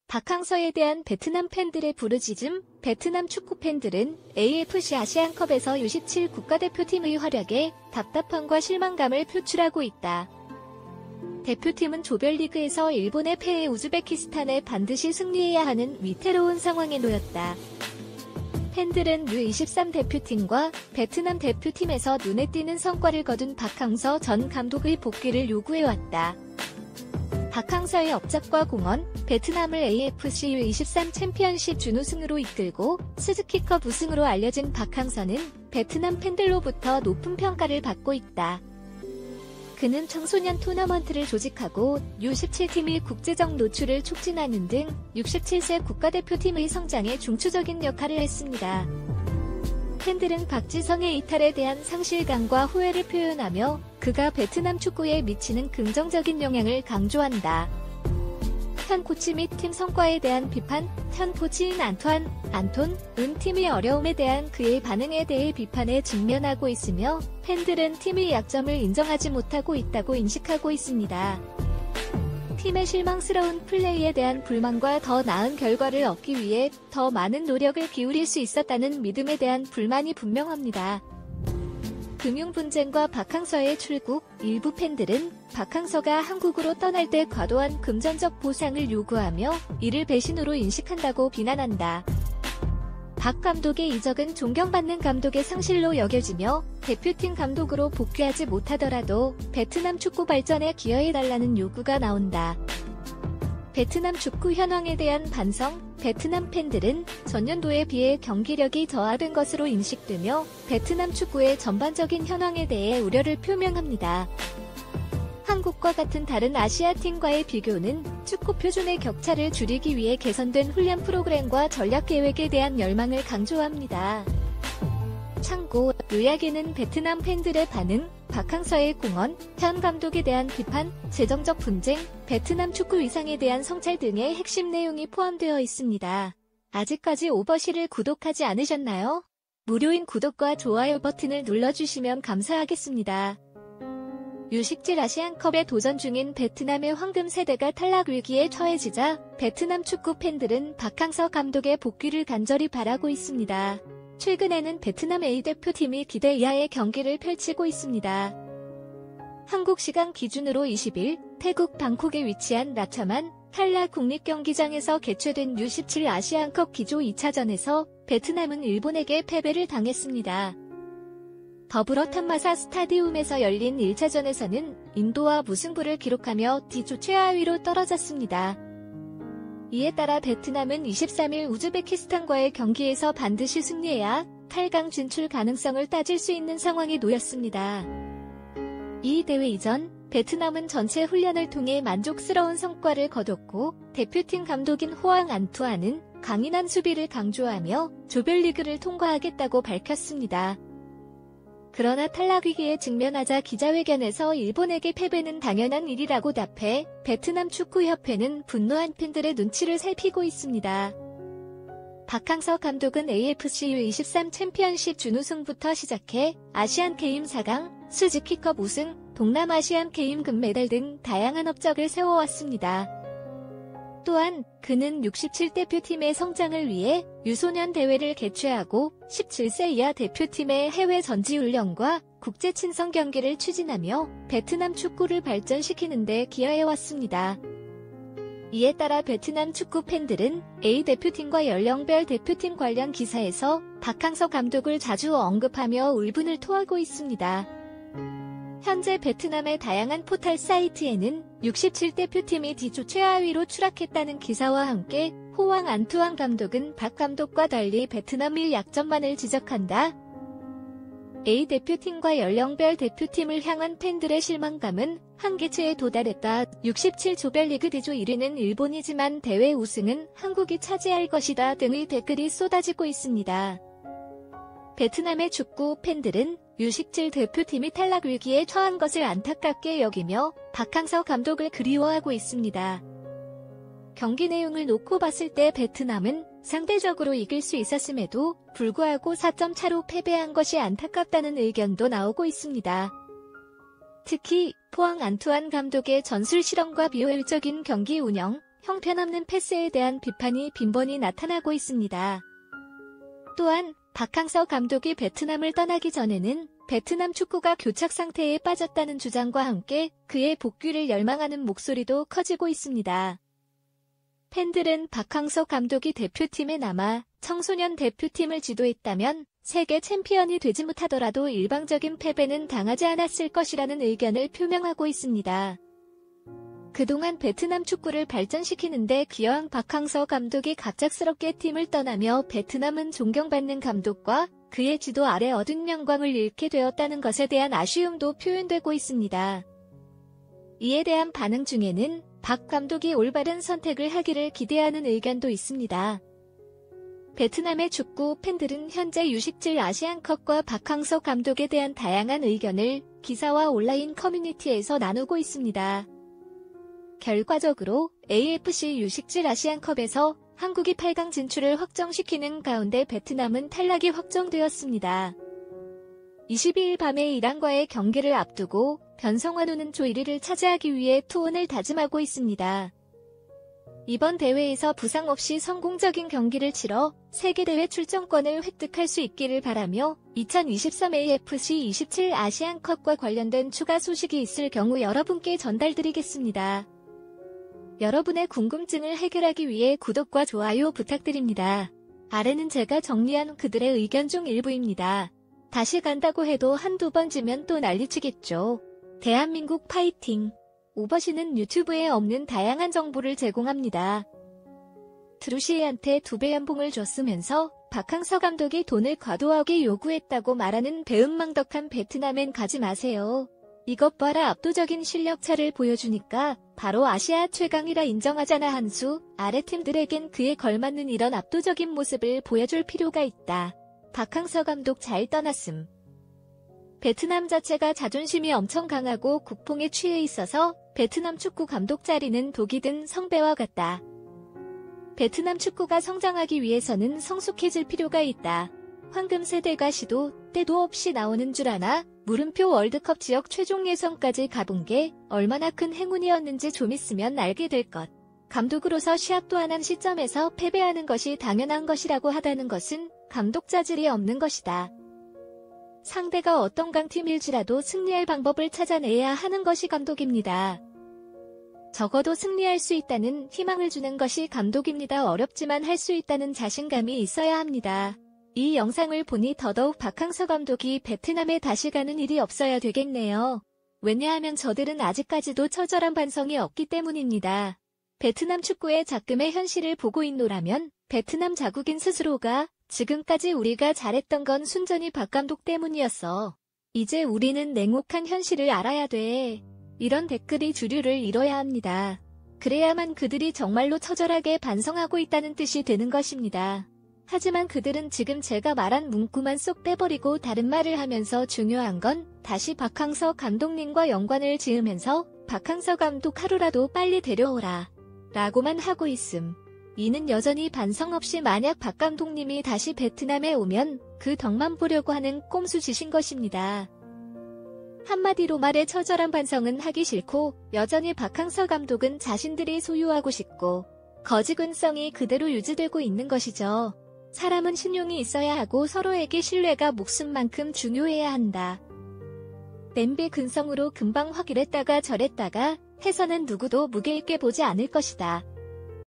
박항서에 대한 베트남 팬들의 부르짖음. 베트남 축구 팬들은 AFC 아시안컵에서 U17 국가대표팀의 활약에 답답함과 실망감을 표출하고 있다. 대표팀은 조별리그에서 일본에 패해 우즈베키스탄에 반드시 승리해야 하는 위태로운 상황에 놓였다. 팬들은 U23 대표팀과 베트남 대표팀에서 눈에 띄는 성과를 거둔 박항서 전 감독의 복귀를 요구해왔다. 박항서의 업적과 공헌, 베트남을 AFC U23 챔피언십 준우승으로 이끌고 스즈키컵 우승으로 알려진 박항서는 베트남 팬들로부터 높은 평가를 받고 있다. 그는 청소년 토너먼트를 조직하고 U17팀의 국제적 노출을 촉진하는 등 67세 국가대표팀의 성장에 중추적인 역할을 했습니다. 팬들은 박지성의 이탈에 대한 상실감과 후회를 표현하며 그가 베트남 축구에 미치는 긍정적인 영향을 강조한다. 현 코치 및 팀 성과에 대한 비판. 현 코치인 안톤은 팀의 어려움에 대한 그의 반응에 대해 비판에 직면하고 있으며 팬들은 팀의 약점을 인정하지 못하고 있다고 인식하고 있습니다. 팀의 실망스러운 플레이에 대한 불만과 더 나은 결과를 얻기 위해 더 많은 노력을 기울일 수 있었다는 믿음에 대한 불만이 분명합니다. 금융 분쟁과 박항서의 출국. 일부 팬들은 박항서가 한국으로 떠날 때 과도한 금전적 보상을 요구하며 이를 배신으로 인식한다고 비난한다. 박 감독의 이적은 존경받는 감독의 상실로 여겨지며 대표팀 감독으로 복귀하지 못하더라도 베트남 축구 발전에 기여해달라는 요구가 나온다. 베트남 축구 현황에 대한 반성. 베트남 팬들은 전년도에 비해 경기력이 저하된 것으로 인식되며 베트남 축구의 전반적인 현황에 대해 우려를 표명합니다. 한국과 같은 다른 아시아팀과의 비교는 축구 표준의 격차를 줄이기 위해 개선된 훈련 프로그램과 전략 계획에 대한 열망을 강조합니다. 참고, 요약에는 베트남 팬들의 반응, 박항서의 공헌, 현 감독에 대한 비판, 재정적 분쟁, 베트남 축구 위상에 대한 성찰 등의 핵심 내용이 포함되어 있습니다. 아직까지 오버실을 구독하지 않으셨나요? 무료인 구독과 좋아요 버튼을 눌러주시면 감사하겠습니다. U17 아시안컵에 도전 중인 베트남의 황금 세대가 탈락 위기에 처해지자 베트남 축구 팬들은 박항서 감독의 복귀를 간절히 바라고 있습니다. 최근에는 베트남 A대표팀이 기대 이하의 경기를 펼치고 있습니다. 한국 시간 기준으로 20일 태국 방콕에 위치한 라차만 칼라 국립경기장에서 개최된 U17 아시안컵 기조 2차전에서 베트남은 일본에게 패배를 당했습니다. 더불어 탐마사 스타디움에서 열린 1차전에서는 인도와 무승부를 기록하며 D조 최하위로 떨어졌습니다. 이에 따라 베트남은 23일 우즈베키스탄과의 경기에서 반드시 승리해야 8강 진출 가능성을 따질 수 있는 상황에 놓였습니다. 이 대회 이전 베트남은 전체 훈련을 통해 만족스러운 성과를 거뒀고 대표팀 감독인 호앙 안투아는 강인한 수비를 강조하며 조별리그를 통과하겠다고 밝혔습니다. 그러나 탈락 위기에 직면하자 기자회견에서 일본에게 패배는 당연한 일이라고 답해 베트남 축구협회는 분노한 팬들의 눈치를 살피고 있습니다. 박항서 감독은 AFC U23 챔피언십 준우승부터 시작해 아시안 게임 4강, 스즈키컵 우승, 동남아시안 게임 금메달 등 다양한 업적을 세워왔습니다. 또한 그는 67 대표팀의 성장을 위해 유소년 대회를 개최하고 17세 이하 대표팀의 해외 전지훈련과 국제 친선 경기를 추진하며 베트남 축구를 발전시키는 데 기여해왔습니다. 이에 따라 베트남 축구 팬들은 A 대표팀과 연령별 대표팀 관련 기사에서 박항서 감독을 자주 언급하며 울분을 토하고 있습니다. 현재 베트남의 다양한 포털 사이트에는 67 대표팀이 D조 최하위로 추락했다는 기사와 함께 호왕 안투안 감독은 박 감독과 달리 베트남의 약점만을 지적한다. A 대표팀과 연령별 대표팀을 향한 팬들의 실망감은 한계치에 도달했다. 67 조별리그 D조 1위는 일본이지만 대회 우승은 한국이 차지할 것이다 등의 댓글이 쏟아지고 있습니다. 베트남의 축구 팬들은 U17 대표팀이 탈락 위기에 처한 것을 안타깝게 여기며 박항서 감독을 그리워하고 있습니다. 경기 내용을 놓고 봤을 때 베트남은 상대적으로 이길 수 있었음에도 불구하고 4점 차로 패배한 것이 안타깝다는 의견도 나오고 있습니다. 특히 포항 안투안 감독의 전술 실험과 비효율적인 경기 운영, 형편없는 패스에 대한 비판이 빈번히 나타나고 있습니다. 또한 박항서 감독이 베트남을 떠나기 전에는 베트남 축구가 교착 상태에 빠졌다는 주장과 함께 그의 복귀를 열망하는 목소리도 커지고 있습니다. 팬들은 박항서 감독이 대표팀에 남아 청소년 대표팀을 지도했다면 세계 챔피언이 되지 못하더라도 일방적인 패배는 당하지 않았을 것이라는 의견을 표명하고 있습니다. 그동안 베트남 축구를 발전시키는데 기여한 박항서 감독이 갑작스럽게 팀을 떠나며 베트남은 존경받는 감독과 그의 지도 아래 얻은 영광을 잃게 되었다는 것에 대한 아쉬움도 표현되고 있습니다. 이에 대한 반응 중에는 박 감독이 올바른 선택을 하기를 기대하는 의견도 있습니다. 베트남의 축구 팬들은 현재 U17 아시안컵과 박항서 감독에 대한 다양한 의견을 기사와 온라인 커뮤니티에서 나누고 있습니다. 결과적으로 AFC U17 아시안컵에서 한국이 8강 진출을 확정시키는 가운데 베트남은 탈락이 확정되었습니다. 22일 밤에 이란과의 경기를 앞두고 변성환우는 조 1위를 차지하기 위해 투혼을 다짐하고 있습니다. 이번 대회에서 부상 없이 성공적인 경기를 치러 세계대회 출전권을 획득할 수 있기를 바라며 2023 AFC 27 아시안컵과 관련된 추가 소식이 있을 경우 여러분께 전달드리겠습니다. 여러분의 궁금증을 해결하기 위해 구독과 좋아요 부탁드립니다. 아래는 제가 정리한 그들의 의견 중 일부입니다. 다시 간다고 해도 한두 번 지면 또 난리치겠죠. 대한민국 파이팅! 오버시는 유튜브에 없는 다양한 정보를 제공합니다. 드루시에한테 2배 연봉을 줬으면서 박항서 감독이 돈을 과도하게 요구했다고 말하는 배은망덕한 베트남엔 가지 마세요. 이것 봐라, 압도적인 실력차를 보여주니까 바로 아시아 최강이라 인정하잖아. 한수 아래 팀들에겐 그에 걸맞는 이런 압도적인 모습을 보여줄 필요가 있다. 박항서 감독 잘 떠났음. 베트남 자체가 자존심이 엄청 강하고 국뽕에 취해 있어서 베트남 축구 감독 자리는 독이 든 성배와 같다. 베트남 축구가 성장하기 위해서는 성숙해질 필요가 있다. 황금 세대가 시도 때도 없이 나오는 줄 아나? 물음표. 월드컵 지역 최종 예선까지 가본 게 얼마나 큰 행운이었는지 좀 있으면 알게 될 것. 감독으로서 시합도 안 한 시점에서 패배하는 것이 당연한 것이라고 하다는 것은 감독 자질이 없는 것이다. 상대가 어떤 강팀일지라도 승리할 방법을 찾아내야 하는 것이 감독입니다. 적어도 승리할 수 있다는 희망을 주는 것이 감독입니다. 어렵지만 할 수 있다는 자신감이 있어야 합니다. 이 영상을 보니 더더욱 박항서 감독이 베트남에 다시 가는 일이 없어야 되겠네요. 왜냐하면 저들은 아직까지도 처절한 반성이 없기 때문입니다. 베트남 축구의 작금의 현실을 보고 있노라면 베트남 자국인 스스로가 지금까지 우리가 잘했던 건 순전히 박 감독 때문이었어. 이제 우리는 냉혹한 현실을 알아야 돼. 이런 댓글이 주류를 이뤄야 합니다. 그래야만 그들이 정말로 처절하게 반성하고 있다는 뜻이 되는 것입니다. 하지만 그들은 지금 제가 말한 문구만 쏙 빼버리고 다른 말을 하면서 중요한 건 다시 박항서 감독님과 연관을 지으면서 박항서 감독 하루라도 빨리 데려오라 라고만 하고 있음. 이는 여전히 반성 없이 만약 박 감독님이 다시 베트남에 오면 그 덕만 보려고 하는 꼼수짓인 것입니다. 한마디로 말해 처절한 반성은 하기 싫고 여전히 박항서 감독은 자신들이 소유하고 싶고 거지근성이 그대로 유지되고 있는 것이죠. 사람은 신용이 있어야 하고 서로에게 신뢰가 목숨만큼 중요해야 한다. 냄비 근성으로 금방 확 이랬다가 저랬다가 해서는 누구도 무게 있게 보지 않을 것이다.